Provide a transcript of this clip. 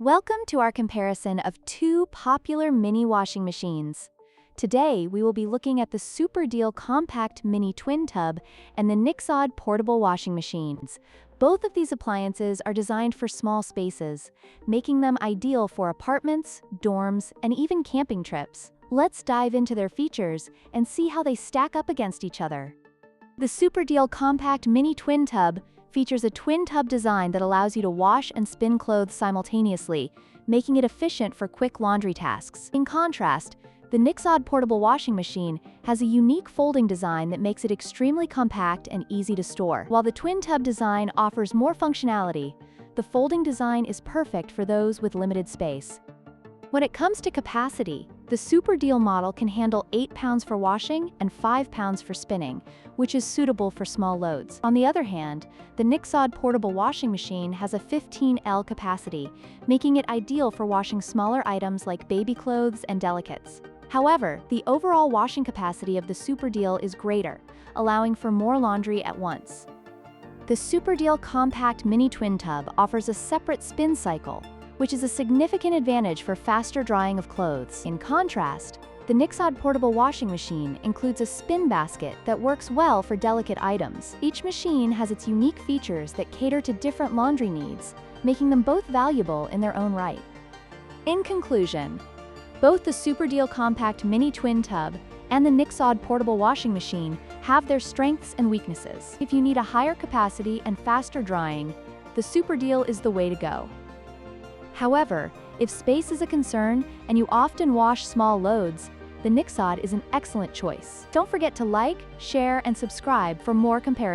Welcome to our comparison of two popular mini washing machines. Today, we will be looking at the Superdeal Compact Mini Twin Tub and the Nixod Portable Washing Machines. Both of these appliances are designed for small spaces, making them ideal for apartments, dorms, and even camping trips. Let's dive into their features and see how they stack up against each other. The Superdeal Compact Mini Twin Tub features a twin tub design that allows you to wash and spin clothes simultaneously, making it efficient for quick laundry tasks. In contrast, the Nixod portable washing machine has a unique folding design that makes it extremely compact and easy to store. While the twin tub design offers more functionality, the folding design is perfect for those with limited space. When it comes to capacity, the Superdeal model can handle 8 pounds for washing and 5 pounds for spinning, which is suitable for small loads. On the other hand, the Nixod portable washing machine has a 15L capacity, making it ideal for washing smaller items like baby clothes and delicates. However, the overall washing capacity of the Superdeal is greater, allowing for more laundry at once. The Superdeal Compact Mini Twin Tub offers a separate spin cycle, which is a significant advantage for faster drying of clothes. In contrast, the Nixod portable washing machine includes a spin basket that works well for delicate items. Each machine has its unique features that cater to different laundry needs, making them both valuable in their own right. In conclusion, both the Superdeal Compact Mini Twin Tub and the Nixod portable washing machine have their strengths and weaknesses. If you need a higher capacity and faster drying, the Superdeal is the way to go. However, if space is a concern and you often wash small loads, the Nixod is an excellent choice. Don't forget to like, share, and subscribe for more comparisons.